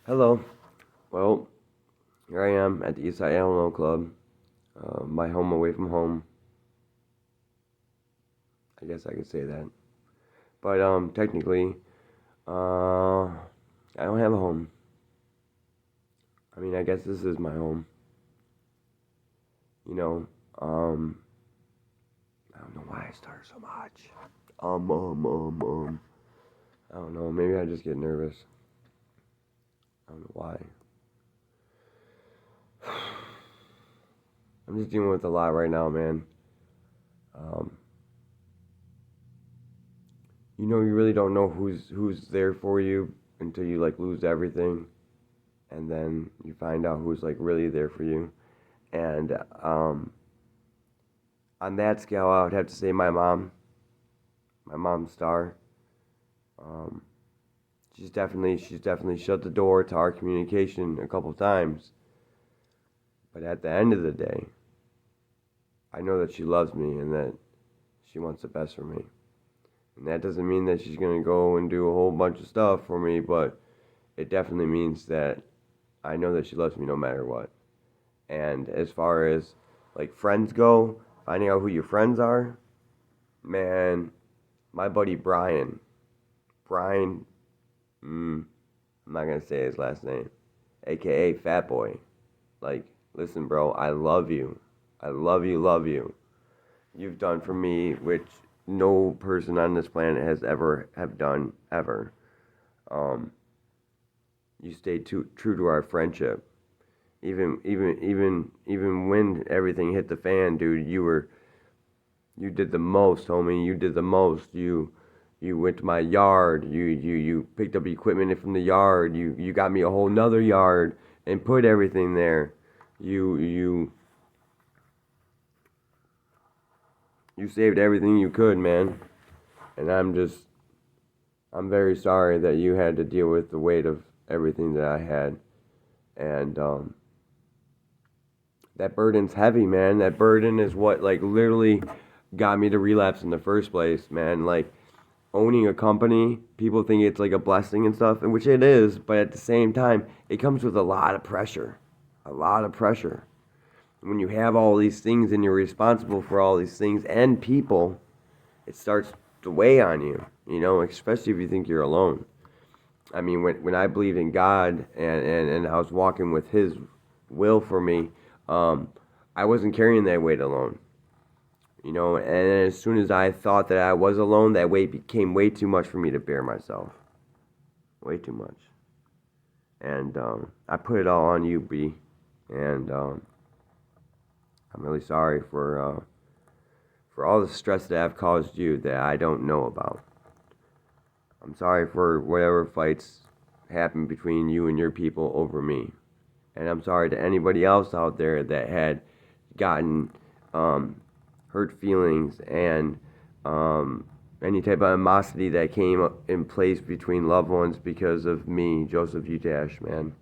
Hello. Well, here I am at the Eastside Alamo Club, my home away from home. I guess I could say that. But technically, I don't have a home. I mean, I guess this is my home. You know, um, I don't know why I started so much. Um, um, um, um. I don't know. Maybe I just get nervous. I don't know why. I'm just dealing with a lot right now, man. Um, you really don't know who's there for you until you like lose everything, and then you find out who's like really there for you. And on that scale, I would have to say my mom Star. Um, she's definitely shut the door to our communication a couple times. But at the end of the day, I know that she loves me and that she wants the best for me. And that doesn't mean that she's gonna go and do a whole bunch of stuff for me, but it definitely means that I know that she loves me no matter what. And as far as like friends go, finding out who your friends are, man, my buddy Brian, I'm not gonna say his last name, aka Fat Boy. Like, listen, bro, I love you. I love you. You've done for me which no person on this planet has ever have done ever. Um, you stayed true to our friendship. Even when everything hit the fan, dude, you did the most, homie. You did the most. You went to my yard. You picked up equipment from the yard. You got me a whole nother yard and put everything there. You you you saved everything you could, man. And I'm very sorry that you had to deal with the weight of everything that I had. And that burden's heavy, man. That burden is what like literally got me to relapse in the first place, man. Like owning a company, people think it's like a blessing and stuff, and which it is, but at the same time, it comes with a lot of pressure. A lot of pressure. When you have all these things and you're responsible for all these things and people, it starts to weigh on you, especially if you think you're alone. I mean, when I believed in God and I was walking with His will for me, um, I wasn't carrying that weight alone. And as soon as I thought that I was alone, that weight became way too much for me to bear myself. Way too much. And I put it all on you, B. And I'm really sorry for all the stress that I've caused you that I don't know about. I'm sorry for whatever fights happened between you and your people over me. And I'm sorry to anybody else out there that had gotten um, hurt feelings and any type of animosity that came in place between loved ones because of me, Joseph Utash, man.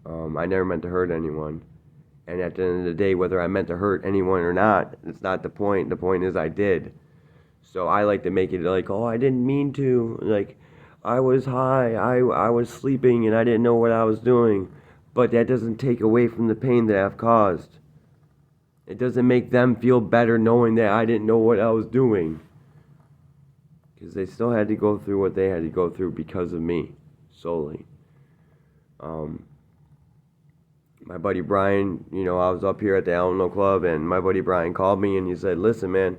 I never meant to hurt anyone. And at the end of the day, whether I meant to hurt anyone or not, it's not the point. The point is I did. So I like to make it like, oh, I didn't mean to. Like, I was high, I was sleeping, and I didn't know what I was doing. But that doesn't take away from the pain that I've caused. It doesn't make them feel better knowing that I didn't know what I was doing. Because they still had to go through what they had to go through because of me, solely. Um, my buddy Brian, I was up here at the Alamo Club, and my buddy Brian called me and he said, listen, man,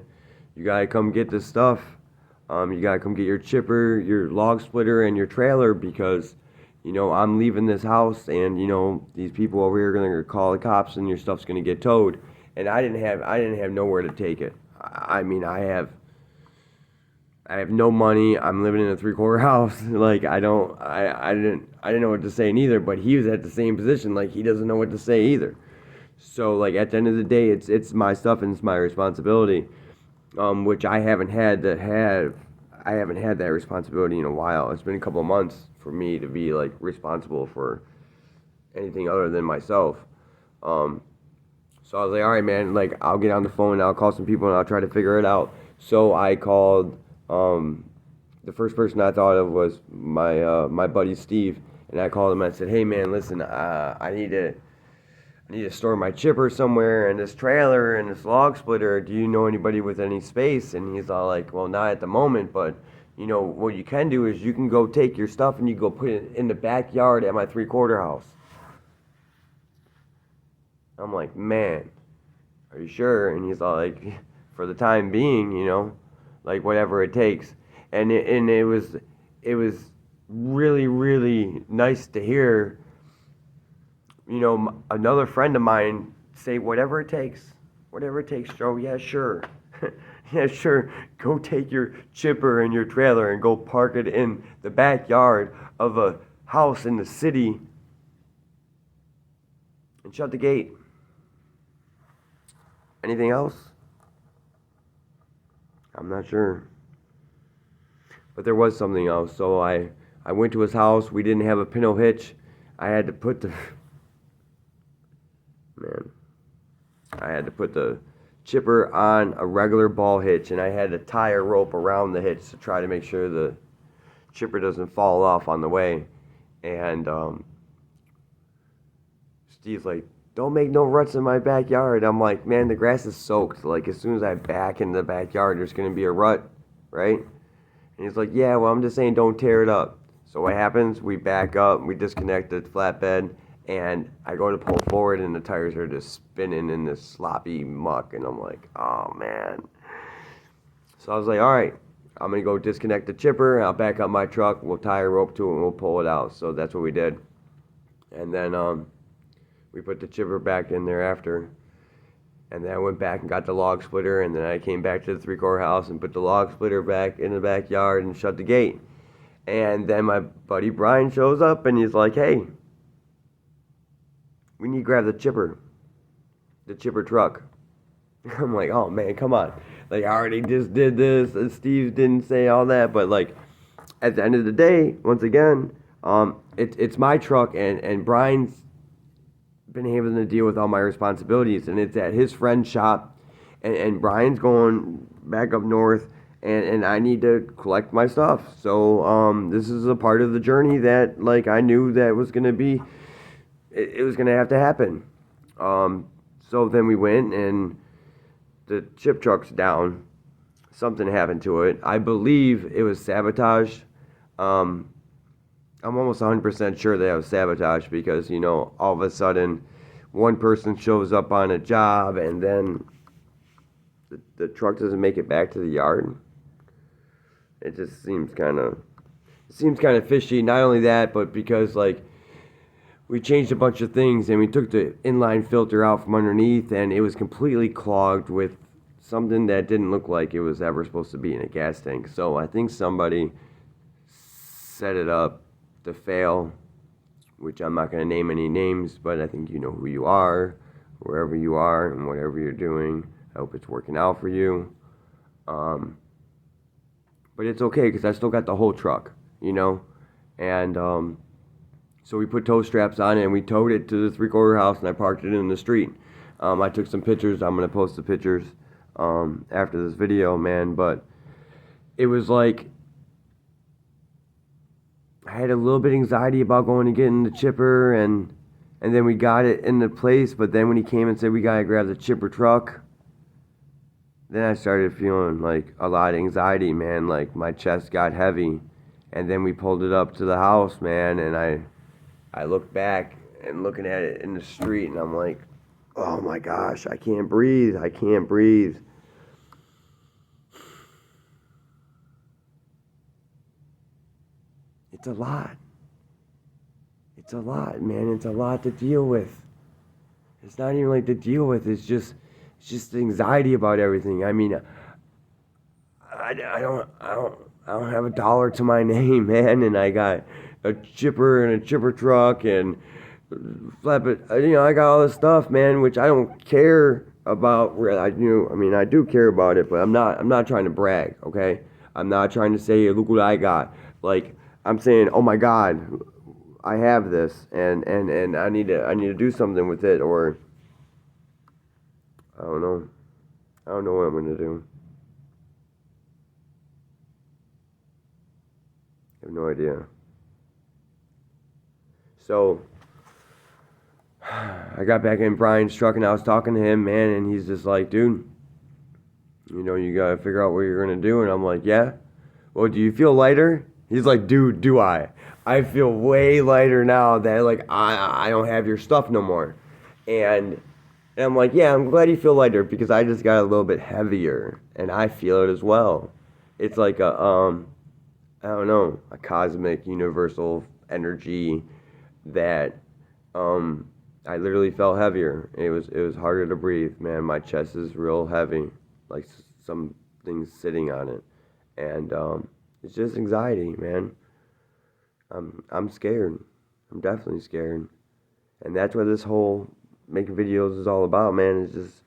you gotta come get this stuff. You gotta come get your chipper, your log splitter, and your trailer because, I'm leaving this house, and these people over here are gonna call the cops, and your stuff's gonna get towed. And I didn't have nowhere to take it. I mean, I have no money. I'm living in a three-quarter house. Like I didn't know what to say neither. But he was at the same position. Like he doesn't know what to say either. So like at the end of the day, it's my stuff and it's my responsibility, which I haven't had that responsibility in a while. It's been a couple of months for me to be like responsible for anything other than myself. Um, so I was like, all right, man. Like I'll get on the phone and I'll call some people and I'll try to figure it out. So I called. The first person I thought of was my buddy Steve, And I called him and I said, hey man, listen, I need to store my chipper somewhere and this trailer and this log splitter. Do you know anybody with any space? And he's all like, well, not at the moment, but you know, what you can do is you can go take your stuff and you go put it in the backyard at my 3/4 house. I'm like, man, are you sure? And he's all like, for the time being, you know, like whatever it takes. And it was really, really nice to hear, you know, another friend of mine say, whatever it takes, Joe. Yeah, sure. Yeah, sure. Go take your chipper and your trailer and go park it in the backyard of a house in the city and shut the gate. Anything else? I'm not sure. But there was something else. So I went to his house. We didn't have a pinto hitch. I had to put the man. I had to put the chipper on a regular ball hitch, and I had to tie a rope around the hitch to try to make sure the chipper doesn't fall off on the way. And Steve's like, don't make no ruts in my backyard. I'm like, man, the grass is soaked. Like, as soon as I back in the backyard, there's going to be a rut, right? And he's like, yeah, well, I'm just saying don't tear it up. So what happens? We back up, we disconnect the flatbed, and I go to pull forward, and the tires are just spinning in this sloppy muck. And I'm like, oh, man. So I was like, all right, I'm going to go disconnect the chipper, and I'll back up my truck. We'll tie a rope to it, and we'll pull it out. So that's what we did. And then we put the chipper back in there after. And then I went back and got the log splitter, and then I came back to the 3/4 house and put the log splitter back in the backyard and shut the gate. And then my buddy Brian shows up, and he's like, hey, we need to grab the chipper truck. I'm like, oh man, come on. Like, I already just did this, and Steve didn't say all that, but like, at the end of the day, once again, it's my truck, and Brian's been having to deal with all my responsibilities, and it's at his friend's shop, and Brian's going back up north, and I need to collect my stuff. So this is a part of the journey that like I knew that was gonna be, it was gonna have to happen. So then we went, and the chip truck's down. Something happened to it. I believe it was sabotage. I'm almost 100% sure that it was sabotage because, you know, all of a sudden one person shows up on a job and then the truck doesn't make it back to the yard. It just seems kind of fishy. Not only that, but because like we changed a bunch of things and we took the inline filter out from underneath and it was completely clogged with something that didn't look like it was ever supposed to be in a gas tank. So I think somebody set it up to fail, which I'm not going to name any names, but I think you know who you are, wherever you are, and whatever you're doing. I hope it's working out for you. But it's okay because I still got the whole truck, you know? And so we put tow straps on it and we towed it to the 3/4 house and I parked it in the street. I took some pictures. I'm going to post the pictures after this video, man. But it was like, I had a little bit of anxiety about going and getting the chipper, and then we got it into place, but then when he came and said we gotta grab the chipper truck, then I started feeling like a lot of anxiety, man. Like my chest got heavy, and then we pulled it up to the house, man, and I looked back and looking at it in the street, and I'm like, oh my gosh, I can't breathe. It's a lot, man. It's a lot to deal with. It's not even like to deal with. It's just anxiety about everything. I mean, I don't have a dollar to my name, man. And I got a chipper and a chipper truck and flatbed. You know, I got all this stuff, man, which I don't care about. I do care about it, but I'm not trying to brag. Okay, I'm not trying to say, look what I got. Like, I'm saying, oh my God, I have this, and I need to do something with it, or I don't know what I'm gonna do. I have no idea. So I got back in Brian's truck and I was talking to him, man, and he's just like, dude, you gotta figure out what you're gonna do. And I'm like, yeah. Well, do you feel lighter? He's like, dude, do I? I feel way lighter now that like I don't have your stuff no more. And I'm like, yeah, I'm glad you feel lighter because I just got a little bit heavier and I feel it as well. It's like I don't know, a cosmic universal energy that um I literally felt heavier. It was harder to breathe, man. My chest is real heavy, like some things sitting on it. And it's just anxiety, man. I'm scared. I'm definitely scared. And that's what this whole making videos is all about, man. It's just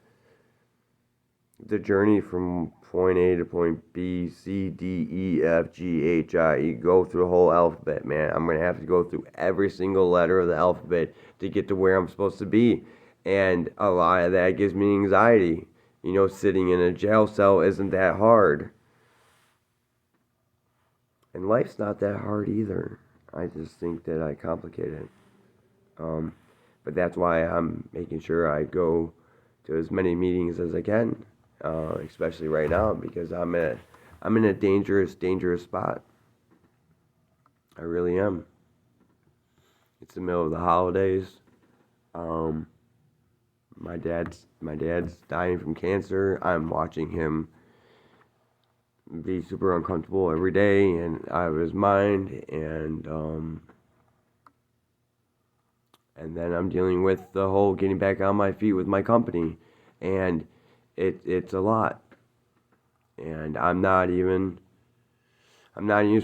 the journey from point A to point B, C, D, E, F, G, H, I. You go through the whole alphabet, man. I'm going to have to go through every single letter of the alphabet to get to where I'm supposed to be. And a lot of that gives me anxiety. Sitting in a jail cell isn't that hard. And life's not that hard either. I just think that I complicate it. But that's why I'm making sure I go to as many meetings as I can, especially right now because I'm in a dangerous spot. I really am. It's the middle of the holidays. Um, my dad's dying from cancer. I'm watching him be super uncomfortable every day and out of his mind, and then I'm dealing with the whole getting back on my feet with my company, and it's a lot, and I'm not even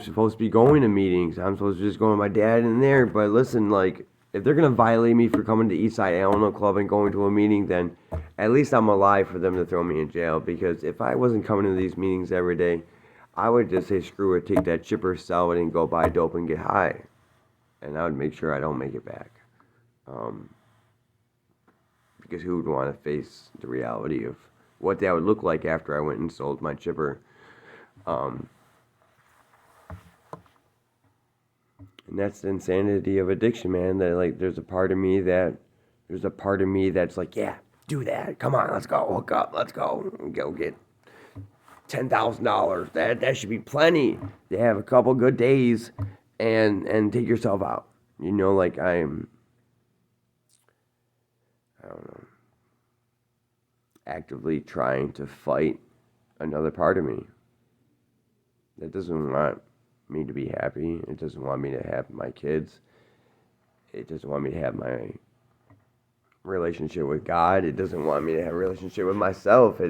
supposed to be going to meetings. I'm supposed to just go with my dad in there. But listen, like if they're gonna violate me for coming to Eastside Alamo Club and going to a meeting, then at least I'm alive for them to throw me in jail. Because if I wasn't coming to these meetings every day, I would just say screw it, take that chipper, sell it, and go buy dope and get high, and I would make sure I don't make it back. Um, because who would want to face the reality of what that would look like after I went and sold my chipper? Um, and that's the insanity of addiction, man. That like, there's a part of me that's like, yeah, do that. Come on, let's go. Hook up. Let's go get $10,000. That should be plenty to have a couple good days, and take yourself out. Like I don't know, actively trying to fight another part of me that doesn't want me to be happy. It doesn't want me to have my kids. It doesn't want me to have my relationship with God. It doesn't want me to have a relationship with myself.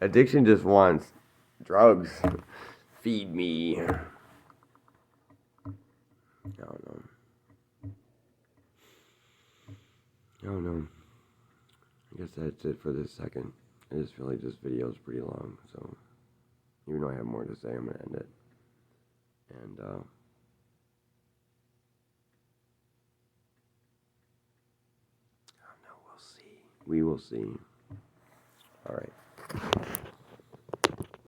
Addiction just wants drugs. Feed me. I don't know. I don't know. I guess that's it for this second. I just feel like this video is pretty long, so even though I have more to say, I'm gonna end it. And I don't know. We'll see. We will see. All right.